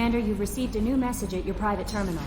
Commander, you've received a new message at your private terminal.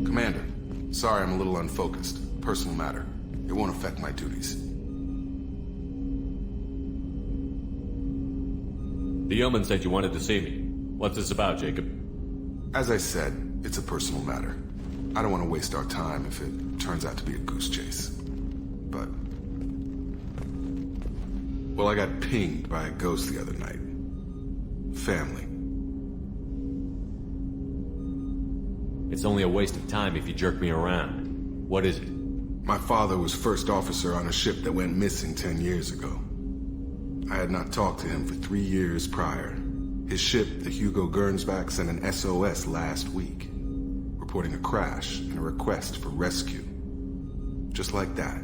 Commander, sorry I'm a little unfocused. Personal matter. It won't affect my duties. The yeoman said you wanted to see me. What's this about, Jacob? As I said, it's a personal matter. I don't want to waste our time if it turns out to be a goose chase. But... well, I got pinged by a ghost the other night. Family. It's only a waste of time if you jerk me around. What is it? My father was first officer on a ship that went missing 10 years ago. I had not talked to him for 3 years prior. His ship, the Hugo Gernsback, sent an SOS last week, reporting a crash and a request for rescue. Just like that,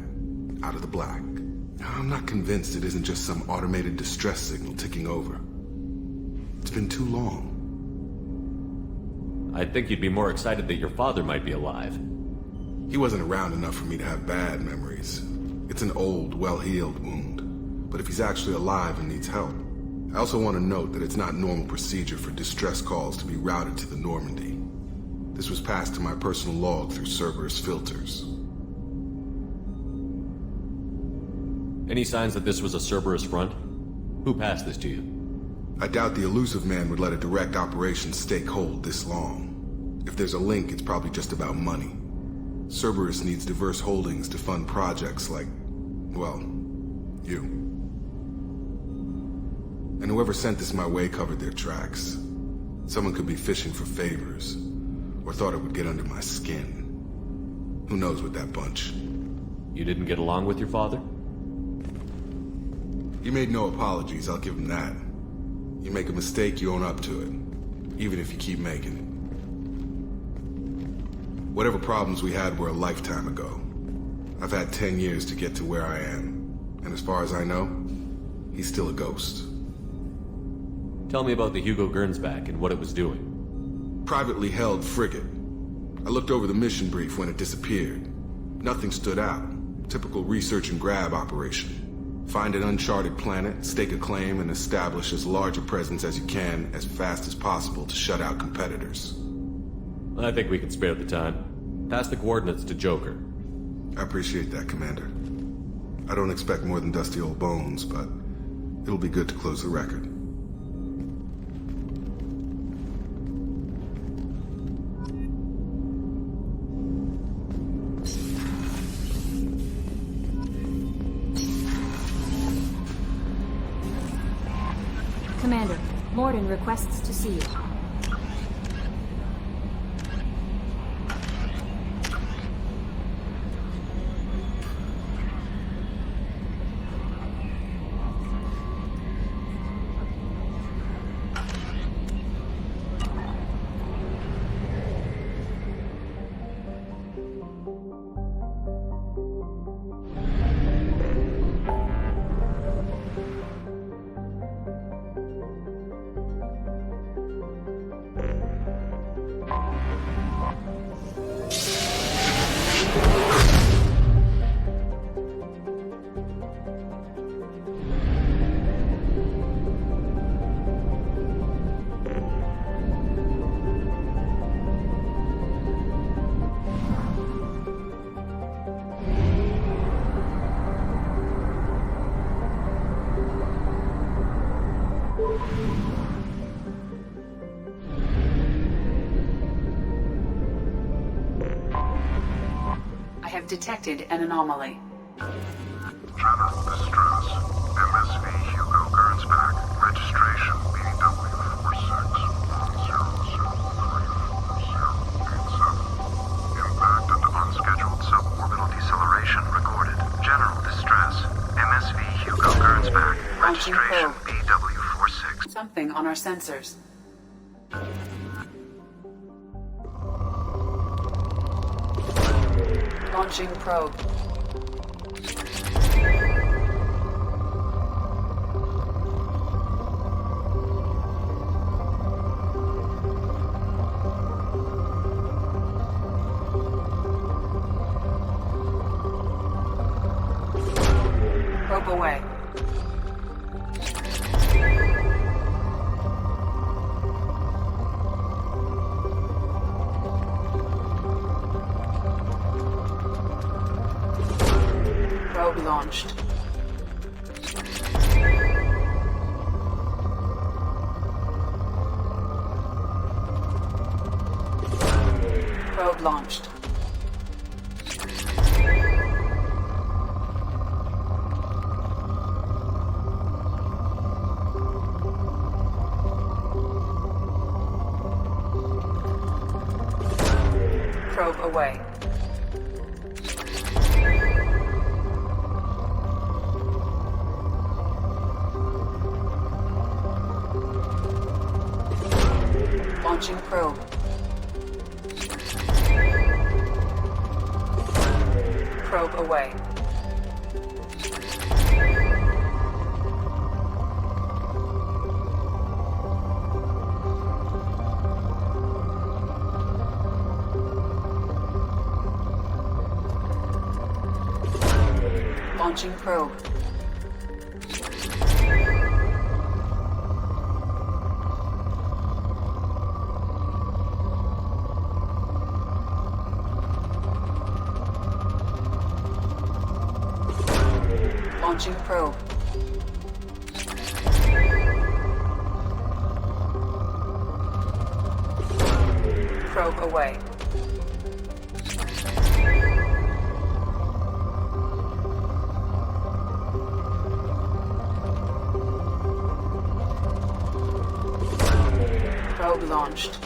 out of the black. I'm not convinced it isn't just some automated distress signal ticking over. It's been too long. I'd think you'd be more excited that your father might be alive. He wasn't around enough for me to have bad memories. It's an old, well-healed wound. But if he's actually alive and needs help, I also want to note that it's not normal procedure for distress calls to be routed to the Normandy. This was passed to my personal log through Cerberus filters. Any signs that this was a Cerberus front? Who passed this to you? I doubt the Elusive Man would let a direct operation stake hold this long. If there's a link, it's probably just about money. Cerberus needs diverse holdings to fund projects like, well, you. And whoever sent this my way covered their tracks. Someone could be fishing for favors, or thought it would get under my skin. Who knows with that bunch? You didn't get along with your father? He made no apologies, I'll give him that. You make a mistake, you own up to it, even if you keep making it. Whatever problems we had were a lifetime ago. I've had 10 years to get to where I am, and as far as I know, he's still a ghost. Tell me about the Hugo Gernsback and what it was doing. Privately held frigate. I looked over the mission brief when it disappeared. Nothing stood out. Typical research and grab operation. Find an uncharted planet, stake a claim, and establish as large a presence as you can as fast as possible to shut out competitors. I think we can spare the time. Pass the coordinates to Joker. I appreciate that, Commander. I don't expect more than dusty old bones, but it'll be good to close the record. Commander, Morden requests to see you. Detected an anomaly. Channel distress. MSV Hugo Gernsback. Registration being our sensors. Launching probe. Probe away. Probe launched. Probe launched. Probe away. Launching probe. Probe away. Launching probe. Launching probe. Probe away. Probe launched.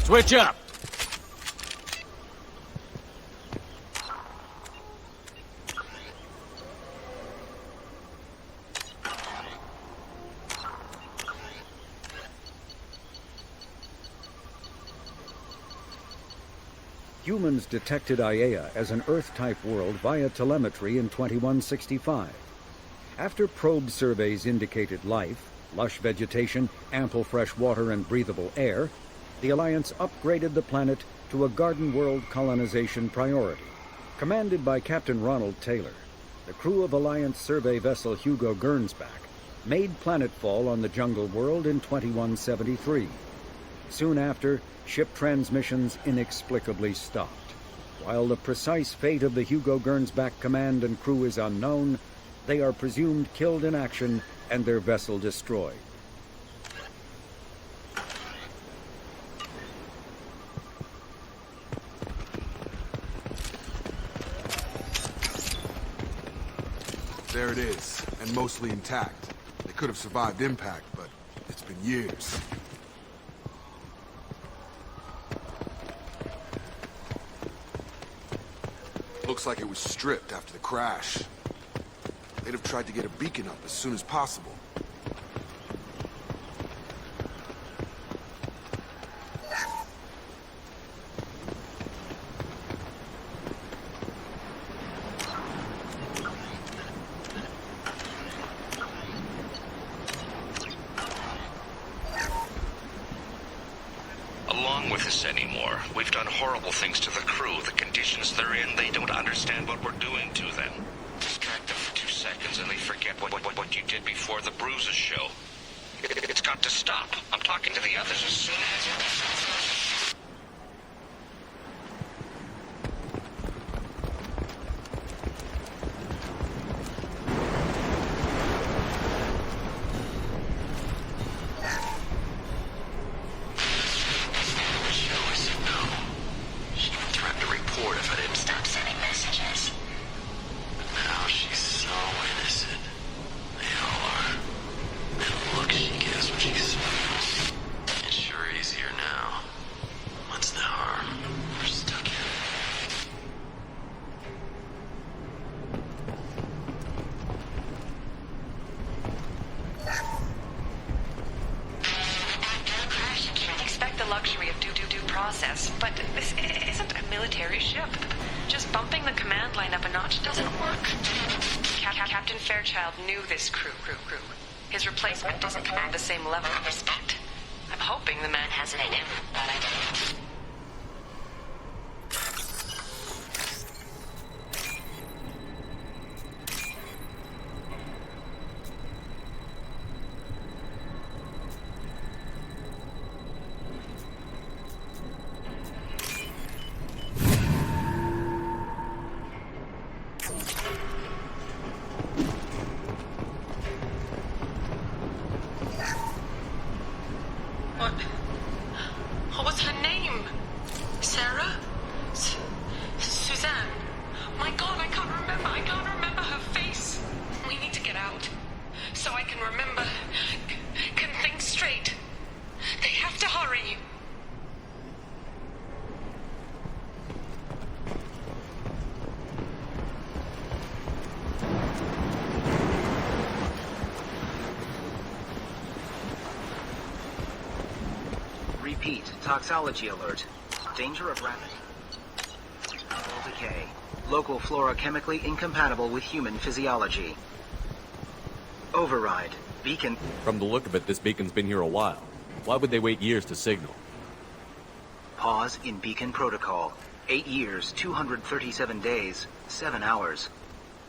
Switch up! Humans detected Aiea as an Earth-type world via telemetry in 2165. After probe surveys indicated life, lush vegetation, ample fresh water, and breathable air, the Alliance upgraded the planet to a Garden World colonization priority. Commanded by Captain Ronald Taylor, the crew of Alliance survey vessel Hugo Gernsback made planetfall on the Jungle World in 2173. Soon after, ship transmissions inexplicably stopped. While the precise fate of the Hugo Gernsback command and crew is unknown, they are presumed killed in action and their vessel destroyed. There it is, and mostly intact. They could have survived impact, but it's been years. Looks like it was stripped after the crash. They'd have tried to get a beacon up as soon as possible. Along with us anymore. We've done horrible things to the crew. The conditions they're in, they don't understand what we're doing to them. Distract them for 2 seconds and they forget what you did before the bruises show. It's got to stop. I'm talking to the others as soon as... luxury of due process, but this isn't a military ship. Just bumping the command line up a notch doesn't work. Captain Fairchild knew this crew. His replacement doesn't command the same level of respect. I'm hoping the man has it in him, but I don't. What's her name? Sarah? Suzanne? My God, I can't remember. I can't remember her face. We need to get out. So I can remember. Can think straight. They have to hurry. Repeat, toxology alert. Danger of rapid decay. Local flora chemically incompatible with human physiology. Override. Beacon. From the look of it, this beacon's been here a while. Why would they wait years to signal? Pause in beacon protocol. 8 years, 237 days, 7 hours.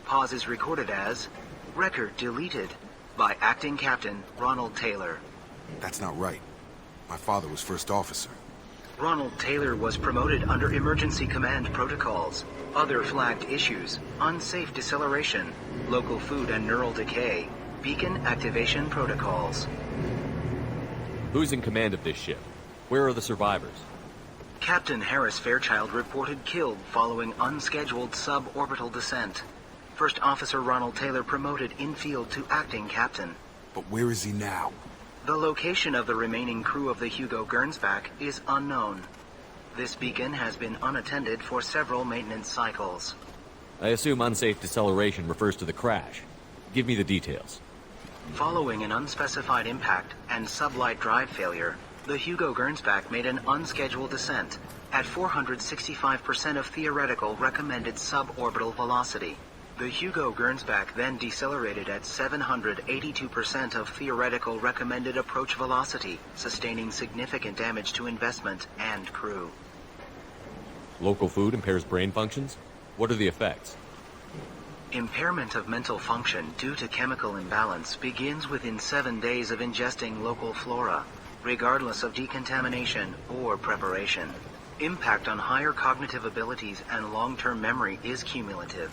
Pause is recorded as record deleted by Acting Captain Ronald Taylor. That's not right. My father was first officer. Ronald Taylor was promoted under emergency command protocols. Other flagged issues: unsafe deceleration, local food and neural decay, beacon activation protocols. Who's in command of this ship? Where are the survivors? Captain Harris Fairchild reported killed following unscheduled suborbital descent. First Officer Ronald Taylor promoted in field to acting captain. But where is he now? The location of the remaining crew of the Hugo Gernsback is unknown. This beacon has been unattended for several maintenance cycles. I assume unsafe deceleration refers to the crash. Give me the details. Following an unspecified impact and sublight drive failure, the Hugo Gernsback made an unscheduled descent at 465% of theoretical recommended suborbital velocity. The Hugo Gernsback then decelerated at 782% of theoretical recommended approach velocity, sustaining significant damage to investment and crew. Local food impairs brain functions? What are the effects? Impairment of mental function due to chemical imbalance begins within 7 days of ingesting local flora, regardless of decontamination or preparation. Impact on higher cognitive abilities and long-term memory is cumulative,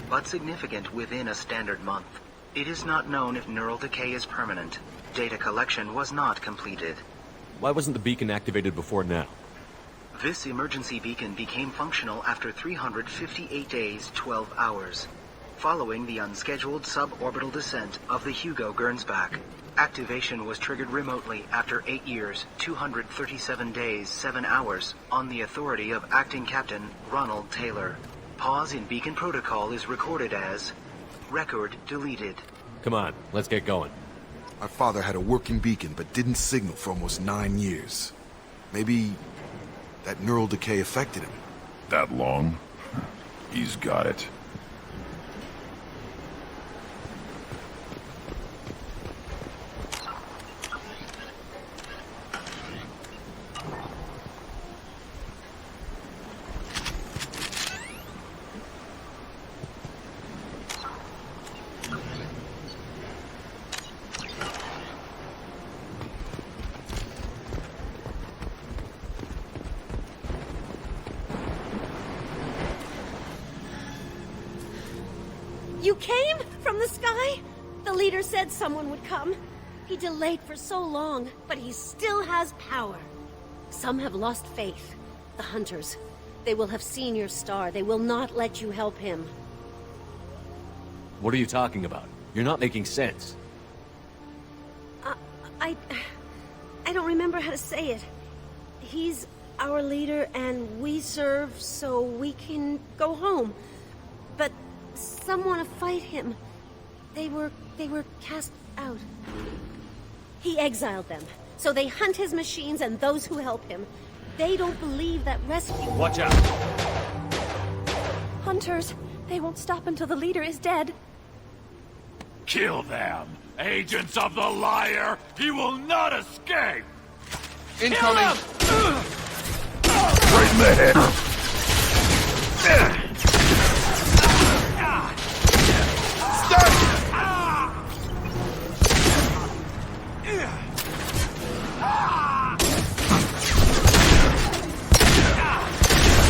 but significant within a standard month. It is not known if neural decay is permanent. Data collection was not completed. Why wasn't the beacon activated before now? This emergency beacon became functional after 358 days, 12 hours, following the unscheduled suborbital descent of the Hugo Gernsback. Activation was triggered remotely after 8 years, 237 days, 7 hours, on the authority of Acting Captain Ronald Taylor. Pause in beacon protocol is recorded as record deleted. Come on, let's get going. My father had a working beacon but didn't signal for almost 9 years. Maybe that neural decay affected him. That long? He's got it. You came? From the sky? The leader said someone would come. He delayed for so long, but he still has power. Some have lost faith. The Hunters. They will have seen your star. They will not let you help him. What are you talking about? You're not making sense. I don't remember how to say it. He's our leader and we serve so we can go home. But some want to fight him. They were cast out. He exiled them, so they hunt his machines and those who help him. They don't believe that rescue... Watch out! Hunters, they won't stop until the leader is dead. Kill them! Agents of the liar! He will not escape! Incoming! Right in the head!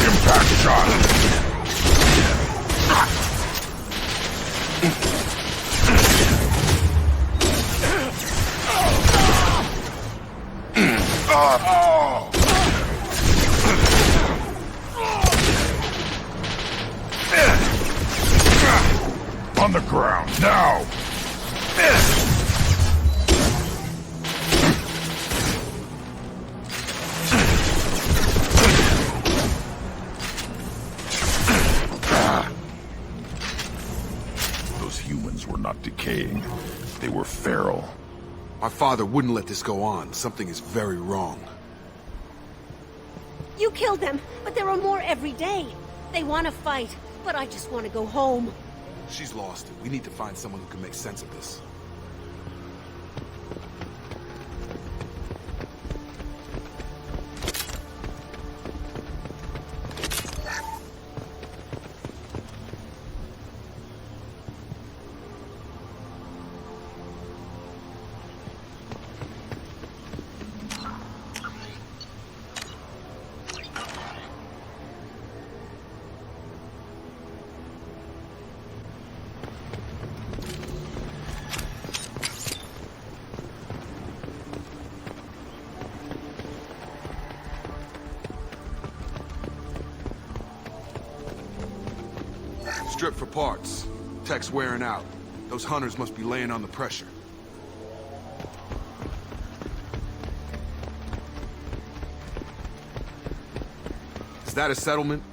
Impact shot! On the ground, now! Those humans were not decaying. They were feral. My father wouldn't let this go on. Something is very wrong. You killed them, but there are more every day. They want to fight, but I just want to go home. She's lost it. We need to find someone who can make sense of this. Strip for parts. Tech's wearing out. Those hunters must be laying on the pressure. Is that a settlement?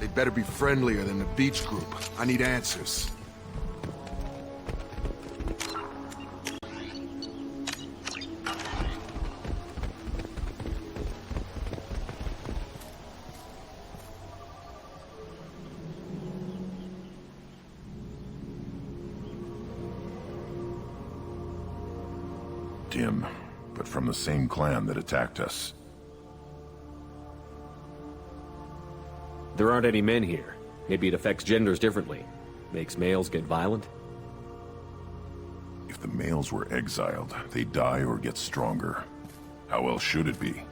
They better be friendlier than the beach group. I need answers. Dim, but from the same clan that attacked us. There aren't any men here. Maybe it affects genders differently. Makes males get violent? If the males were exiled, they die or get stronger. How else should it be?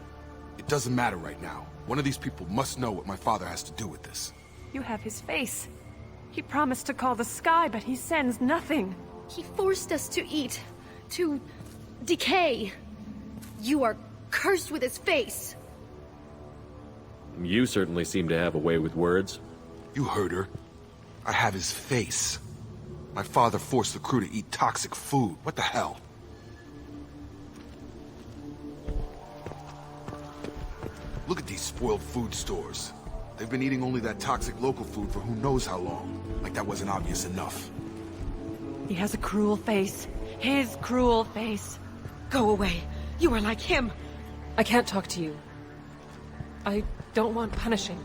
It doesn't matter right now. One of these people must know what my father has to do with this. You have his face. He promised to call the sky, but he sends nothing. He forced us to eat, to decay. You are cursed with his face. You certainly seem to have a way with words. You heard her. I have his face. My father forced the crew to eat toxic food. What the hell? Look at these spoiled food stores. They've been eating only that toxic local food for who knows how long. Like that wasn't obvious enough. He has a cruel face. His cruel face. Go away. You are like him. I can't talk to you. I don't want punishing.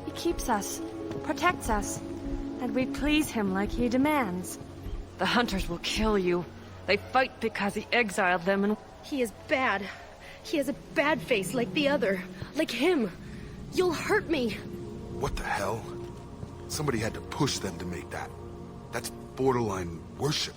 He keeps us, protects us, and we please him like he demands. The hunters will kill you. They fight because he exiled them and... He is bad. He has a bad face like the other. Like him. You'll hurt me. What the hell? Somebody had to push them to make that. That's borderline worship.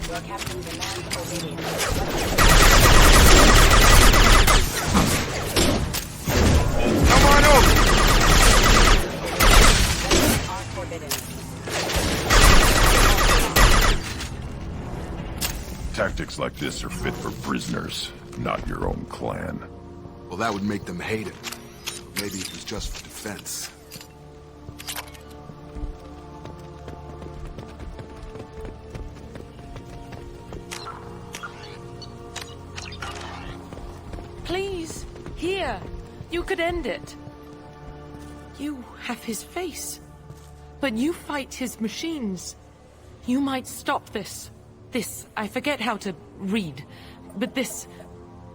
Your captain demands obedience. Come on over! Are forbidden. Tactics like this are fit for prisoners, not your own clan. Well, that would make them hate him. Maybe it was just for defense. Please, here. You could end it. You have his face. But you fight his machines. You might stop this. This, I forget how to read. But this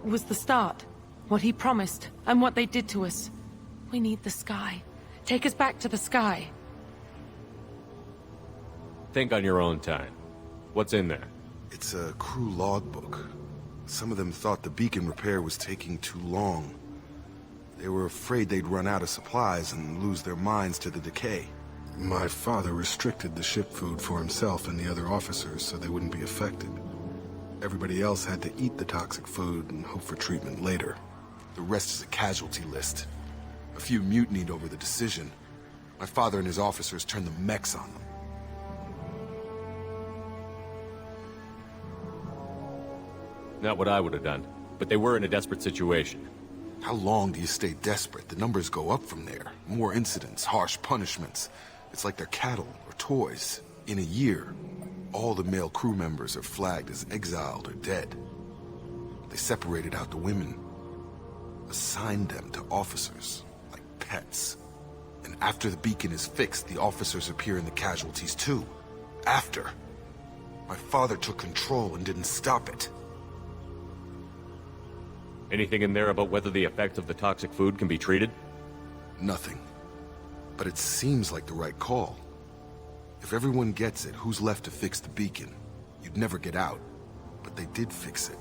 was the start. What he promised, and what they did to us. We need the sky. Take us back to the sky. Think on your own time. What's in there? It's a crew logbook. Some of them thought the beacon repair was taking too long. They were afraid they'd run out of supplies and lose their minds to the decay. My father restricted the ship food for himself and the other officers so they wouldn't be affected. Everybody else had to eat the toxic food and hope for treatment later. The rest is a casualty list. A few mutinied over the decision. My father and his officers turned the mechs on them. Not what I would have done, but they were in a desperate situation. How long do you stay desperate? The numbers go up from there. More incidents, harsh punishments. It's like they're cattle or toys. In a year, all the male crew members are flagged as exiled or dead. They separated out the women, assigned them to officers, like pets. And after the beacon is fixed, the officers appear in the casualties too. After. My father took control and didn't stop it. Anything in there about whether the effects of the toxic food can be treated? Nothing. But it seems like the right call. If everyone gets it, who's left to fix the beacon? You'd never get out. But they did fix it.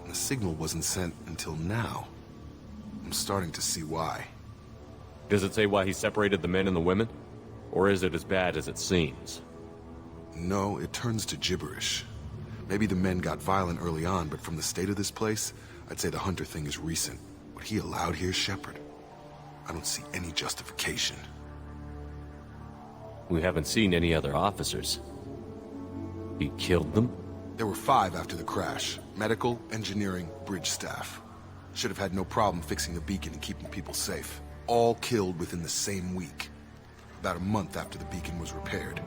And the signal wasn't sent until now. I'm starting to see why. Does it say why he separated the men and the women? Or is it as bad as it seems? No, it turns to gibberish. Maybe the men got violent early on, but from the state of this place, I'd say the Hunter thing is recent. What he allowed here, Shepard, I don't see any justification. We haven't seen any other officers. He killed them? There were 5 after the crash. Medical, engineering, bridge staff. Should have had no problem fixing the beacon and keeping people safe. All killed within the same week. About a month after the beacon was repaired.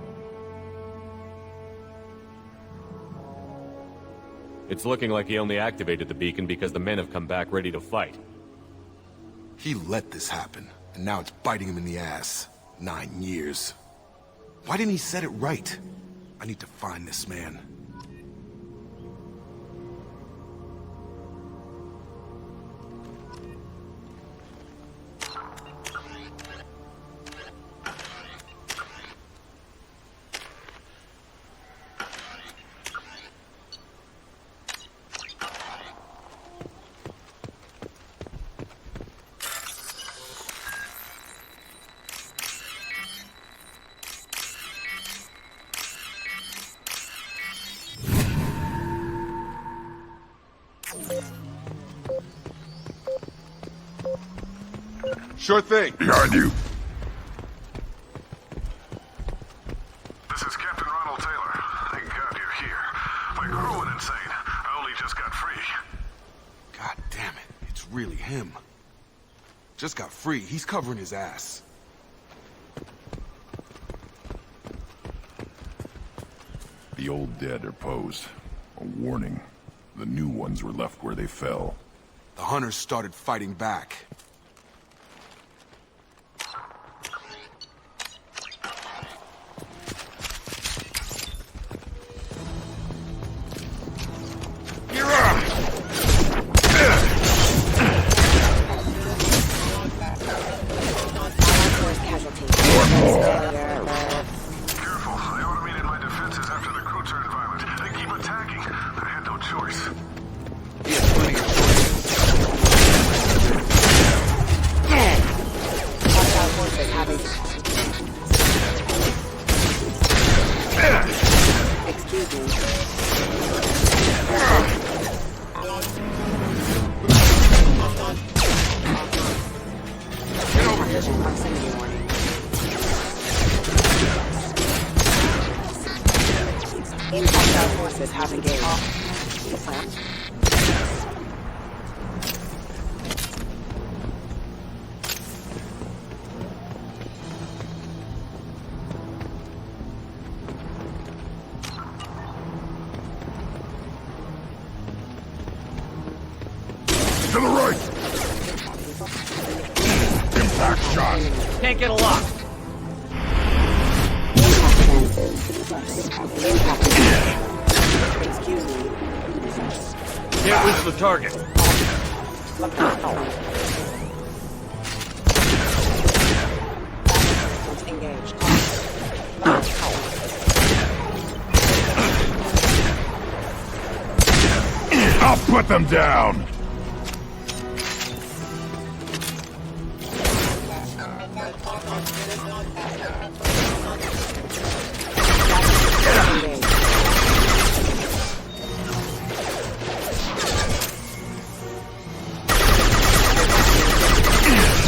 It's looking like he only activated the beacon because the men have come back ready to fight. He let this happen, and now it's biting him in the ass. 9 years. Why didn't he set it right? I need to find this man. Sure thing. Behind you. This is Captain Ronald Taylor. Thank God you're here. My crew went insane. I only just got free. God damn it, it's really him. Just got free, he's covering his ass. The old dead are posed. A warning. The new ones were left where they fell. The hunters started fighting back. To the right! Impact shot! Can't get a lock! Excuse me. Can't reach the target. Engaged. I'll put them down!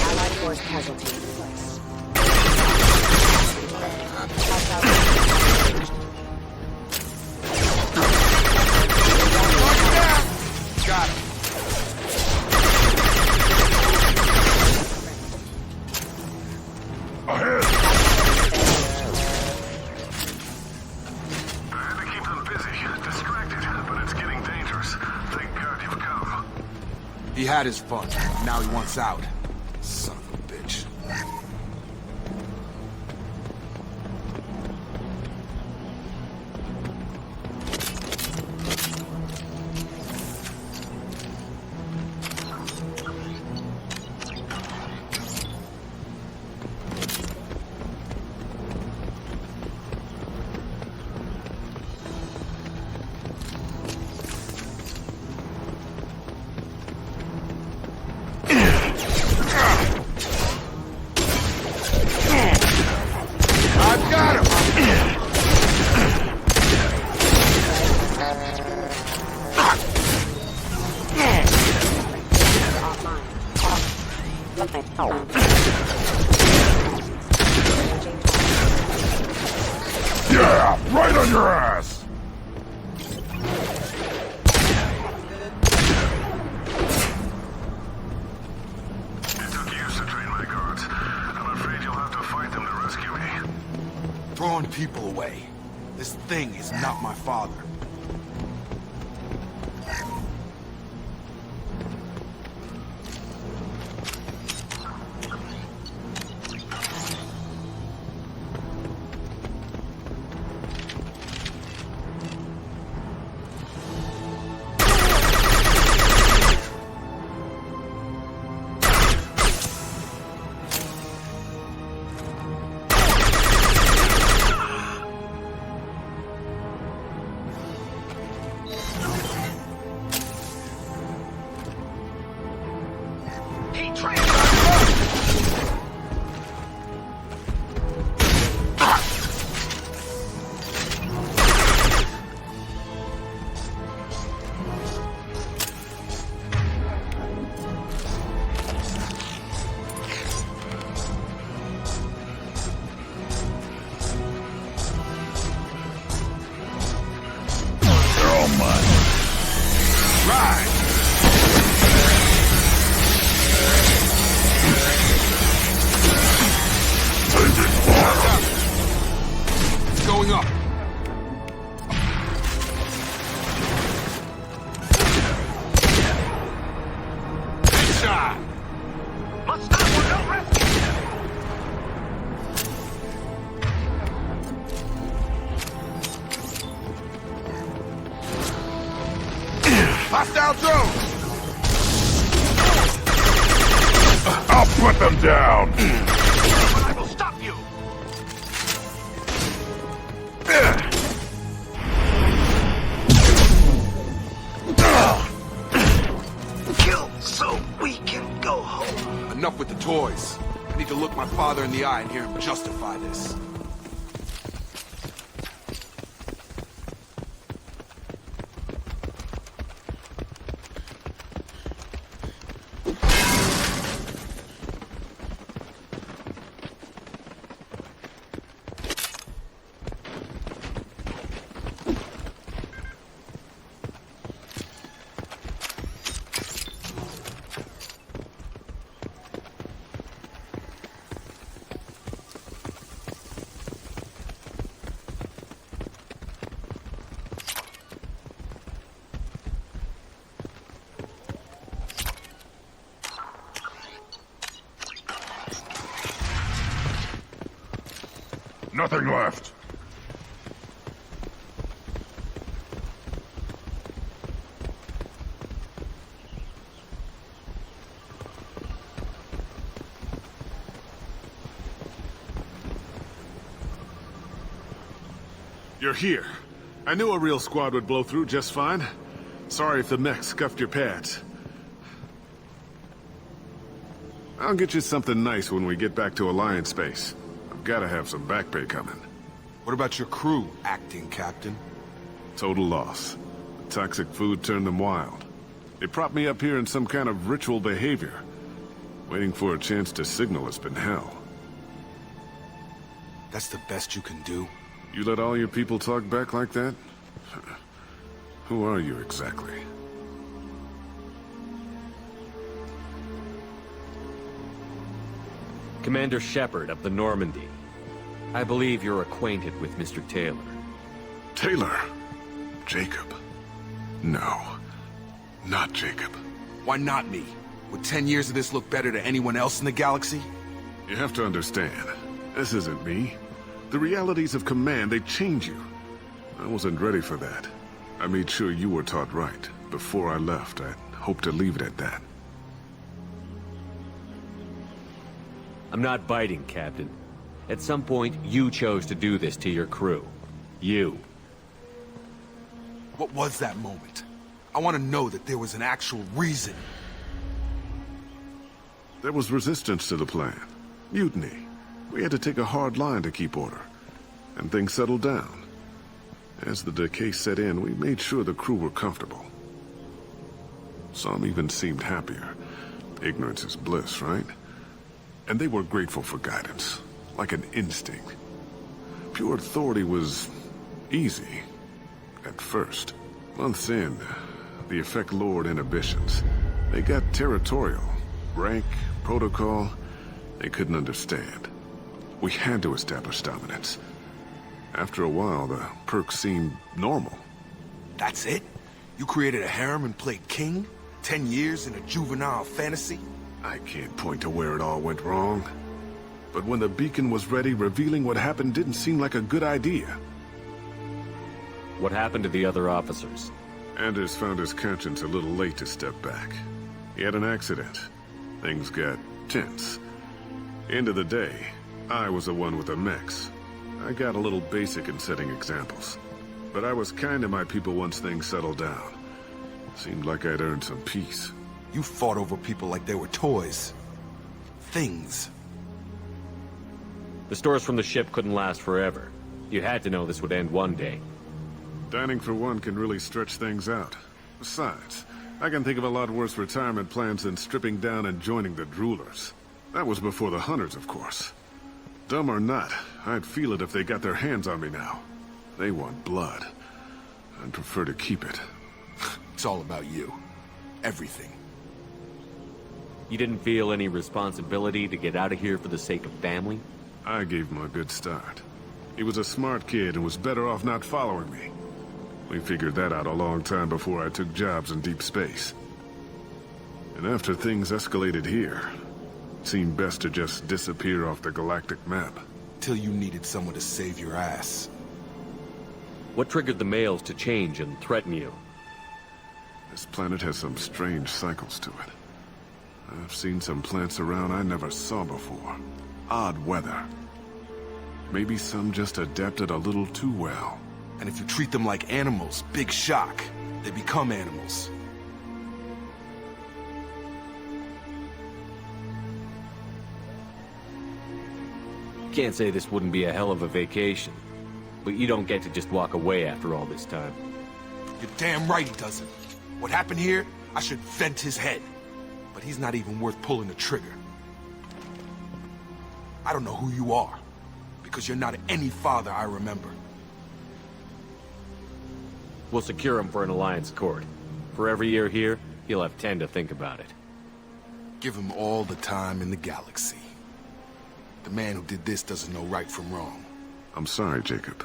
Allied force casualty. Got it. Ahead! I had to keep them busy, distracted, but it's getting dangerous. Thank God you've come. He had his fun. Now he wants out. Son of a bitch. Yeah! Right on your ass! throwing people away. This thing is not my father. Hostile drones! I'll put them down! I will stop you! Kill so we can go home. Enough with the toys. I need to look my father in the eye and hear him justify this. Nothing left. You're here. I knew a real squad would blow through just fine. Sorry if the mech scuffed your pads. I'll get you something nice when we get back to Alliance space. I've gotta have some back pay coming. What about your crew, acting captain? Total loss. The toxic food turned them wild. They propped me up here in some kind of ritual behavior. Waiting for a chance to signal has been hell. That's the best you can do? You let all your people talk back like that? Who are you exactly? Commander Shepard of the Normandy. I believe you're acquainted with Mr. Taylor. Taylor? Jacob? No. Not Jacob. Why not me? Would 10 years of this look better to anyone else in the galaxy? You have to understand, this isn't me. The realities of command, they change you. I wasn't ready for that. I made sure you were taught right. Before I left, I hoped to leave it at that. I'm not biting, Captain. At some point, you chose to do this to your crew. You. What was that moment? I want to know that there was an actual reason. There was resistance to the plan. Mutiny. We had to take a hard line to keep order. And things settled down. As the decay set in, we made sure the crew were comfortable. Some even seemed happier. Ignorance is bliss, right? And they were grateful for guidance, like an instinct. Pure authority was easy, at first. Months in, the effect lowered inhibitions. They got territorial. Rank, protocol, they couldn't understand. We had to establish dominance. After a while, the perks seemed normal. That's it? You created a harem and played king? 10 years in a juvenile fantasy? I can't point to where it all went wrong. But when the beacon was ready, revealing what happened didn't seem like a good idea. What happened to the other officers? Anders found his conscience a little late to step back. He had an accident. Things got tense. End of the day, I was the one with the mechs. I got a little basic in setting examples. But I was kind to my people once things settled down. Seemed like I'd earned some peace. You fought over people like they were toys. Things. The stores from the ship couldn't last forever. You had to know this would end one day. Dining for one can really stretch things out. Besides, I can think of a lot worse retirement plans than stripping down and joining the Droolers. That was before the Hunters, of course. Dumb or not, I'd feel it if they got their hands on me now. They want blood. I'd prefer to keep it. It's all about you. Everything. You didn't feel any responsibility to get out of here for the sake of family? I gave him a good start. He was a smart kid and was better off not following me. We figured that out a long time before I took jobs in deep space. And after things escalated here, it seemed best to just disappear off the galactic map. Till you needed someone to save your ass. What triggered the males to change and threaten you? This planet has some strange cycles to it. I've seen some plants around I never saw before. Odd weather. Maybe some just adapted a little too well. And if you treat them like animals, big shock. They become animals. Can't say this wouldn't be a hell of a vacation. But you don't get to just walk away after all this time. You're damn right he doesn't. What happened here, I should vent his head. But he's not even worth pulling the trigger. I don't know who you are, because you're not any father I remember. We'll secure him for an Alliance court. For every year here, he'll have 10 to think about it. Give him all the time in the galaxy. The man who did this doesn't know right from wrong. I'm sorry, Jacob.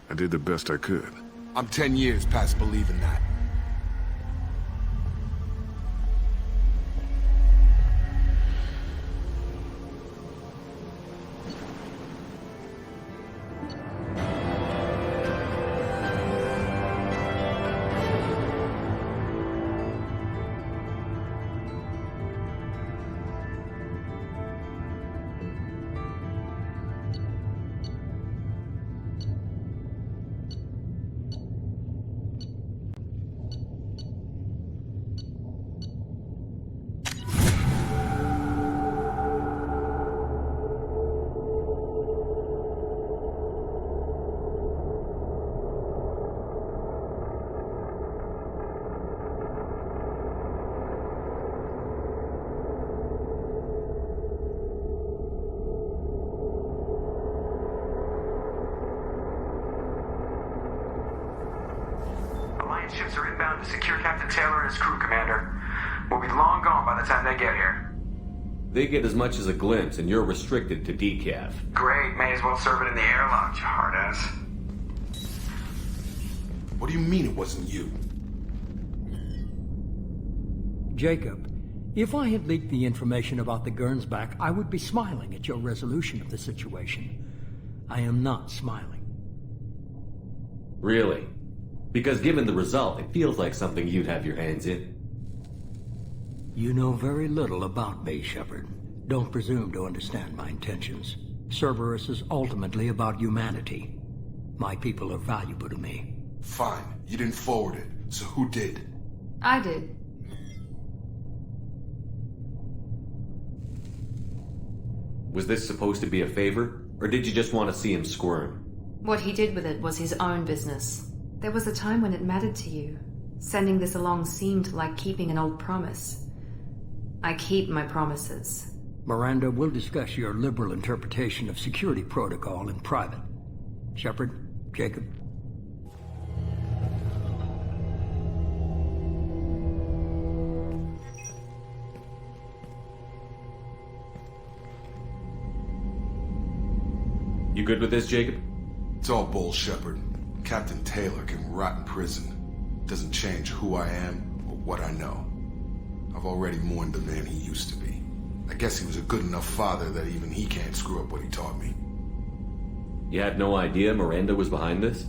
I did the best I could. I'm 10 years past believing that. Ships are inbound to secure Captain Taylor and his crew, Commander. We'll be long gone by the time they get here. They get as much as a glimpse, and you're restricted to decaf. Great, may as well serve it in the airlock, you hard ass. What do you mean it wasn't you? Jacob, if I had leaked the information about the Gernsback, I would be smiling at your resolution of the situation. I am not smiling. Really? Because given the result, it feels like something you'd have your hands in. You know very little about me, Shepard. Don't presume to understand my intentions. Cerberus is ultimately about humanity. My people are valuable to me. Fine. You didn't forward it. So who did? I did. Was this supposed to be a favor? Or did you just want to see him squirm? What he did with it was his own business. There was a time when it mattered to you. Sending this along seemed like keeping an old promise. I keep my promises. Miranda, we'll discuss your liberal interpretation of security protocol in private. Shepard, Jacob. You good with this, Jacob? It's all bull, Shepard. Captain Taylor can rot in prison. Doesn't change who I am or what I know. I've already mourned the man he used to be. I guess he was a good enough father that even he can't screw up what he taught me. You had no idea Miranda was behind this?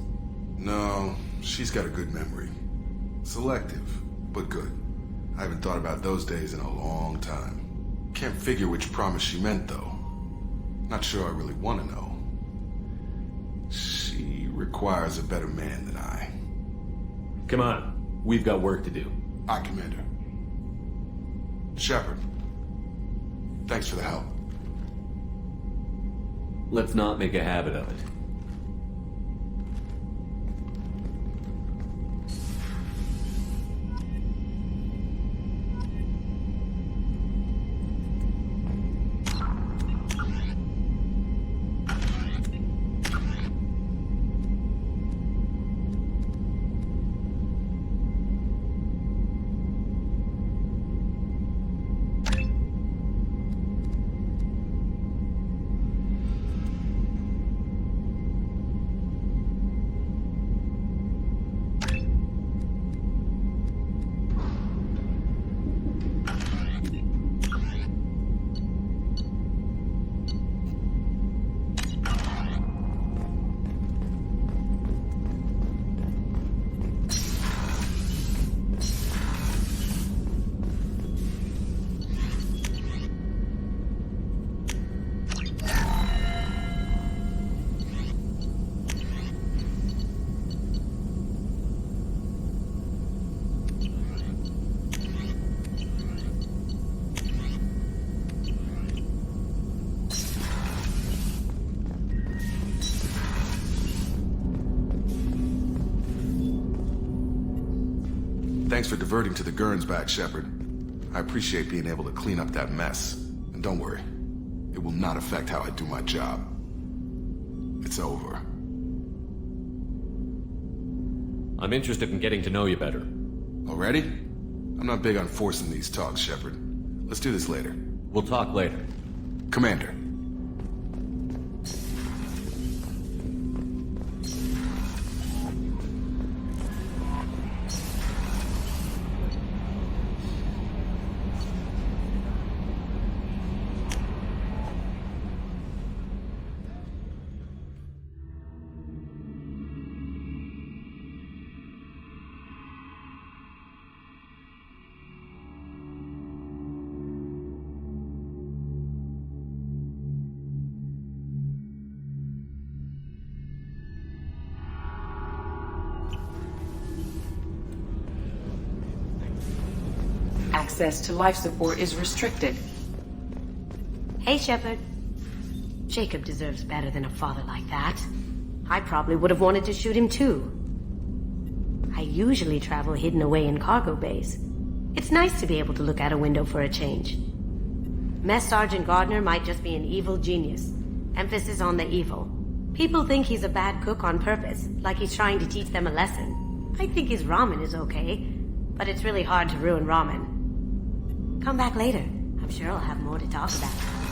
No, she's got a good memory. Selective, but good. I haven't thought about those days in a long time. Can't figure which promise she meant, though. Not sure I really want to know. She requires a better man than I. Come on, we've got work to do. Aye, Commander. Shepard, thanks for the help. Let's not make a habit of it. Thanks for diverting to the Gernsback, Shepard. I appreciate being able to clean up that mess. And don't worry, it will not affect how I do my job. It's over. I'm interested in getting to know you better. Already? I'm not big on forcing these talks, Shepard. Let's do this later. We'll talk later. Commander. Access to life support is restricted. Hey, Shepard. Jacob deserves better than a father like that. I probably would have wanted to shoot him too. I usually travel hidden away in cargo bays. It's nice to be able to look out a window for a change. Mess Sergeant Gardner might just be an evil genius. Emphasis on the evil. People think he's a bad cook on purpose, like he's trying to teach them a lesson. I think his ramen is okay, but it's really hard to ruin ramen. Come back later. I'm sure I'll have more to talk about.